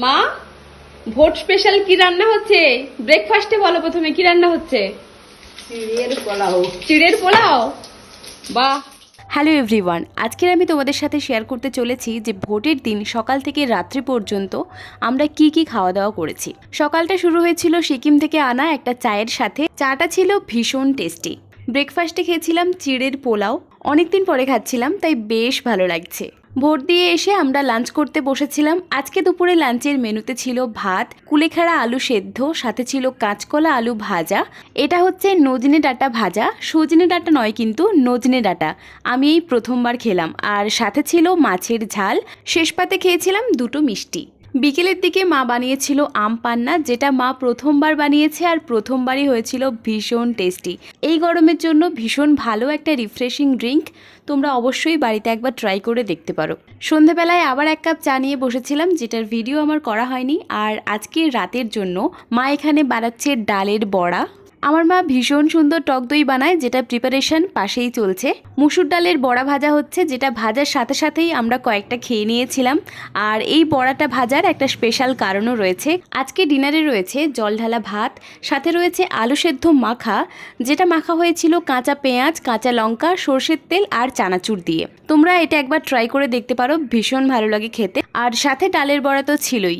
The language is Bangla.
মা, ভোট স্পেশাল কি রান্না হচ্ছে? ব্রেকফাস্টে বলো প্রথমে কি রান্না হচ্ছে? চিড়ের পোলাও। চিড়ের পোলাও, বাহ। হ্যালো এভরিওয়ান, আজকের আমি তোমাদের সাথে শেয়ার করতে চলেছি যে ভোটের দিন সকাল থেকে রাত্রি পর্যন্ত আমরা কি কি খাওয়া দাওয়া করেছি। সকালটা শুরু হয়েছিল সিকিম থেকে আনা একটা চায়ের সাথে। চাটা ছিল ভীষণ টেস্টি। ব্রেকফাস্টে খেয়েছিলাম চিড়ের পোলাও, অনেকদিন পরে খাচ্ছিলাম তাই বেশ ভালো লাগছে। ভোট দিয়ে এসে আমরা লাঞ্চ করতে বসেছিলাম। আজকে দুপুরে লাঞ্চের মেনুতে ছিল ভাত, কুলেখাড়া আলু সেদ্ধ, সাথে ছিল কাঁচকলা আলু ভাজা। এটা হচ্ছে নজনে ডাঁটা ভাজা, সজনে ডাঁটা নয় কিন্তু নজনে ডাঁটা। আমি এই প্রথমবার খেলাম। আর সাথে ছিল মাছের ঝাল। শেষ পাতে খেয়েছিলাম দুটো মিষ্টি। বিকেলের দিকে মা বানিয়েছিল আম পান্না, যেটা মা প্রথমবার বানিয়েছে আর প্রথমবারই হয়েছিল ভীষণ টেস্টি। এই গরমের জন্য ভীষণ ভালো একটা রিফ্রেশিং ড্রিঙ্ক। তোমরা অবশ্যই বাড়িতে একবার ট্রাই করে দেখতে পারো। সন্ধেবেলায় আবার এক কাপ চা নিয়ে বসেছিলাম, যেটার ভিডিও আমার করা হয়নি। আর আজকের রাতের জন্য মা এখানে বানাচ্ছে ডালের বড়া। আমার মা ভীষণ সুন্দর টক দই বানায়, যেটা প্রিপারেশন পাশেই চলছে। মুসুর ডালের বড়া ভাজা হচ্ছে, যেটা ভাজার সাথে সাথেই আমরা কয়েকটা খেয়ে নিয়েছিলাম। আর এই বড়াটা ভাজার একটা স্পেশাল কারণও রয়েছে। আজকে ডিনারে রয়েছে জল ঢালা ভাত, সাথে রয়েছে আলু সেদ্ধ মাখা, যেটা মাখা হয়েছিল কাঁচা পেঁয়াজ, কাঁচা লঙ্কা, সর্ষের তেল আর চানাচুর দিয়ে। তোমরা এটা একবার ট্রাই করে দেখতে পারো, ভীষণ ভালো লাগে খেতে। আর সাথে ডালের বড়া তো ছিলই।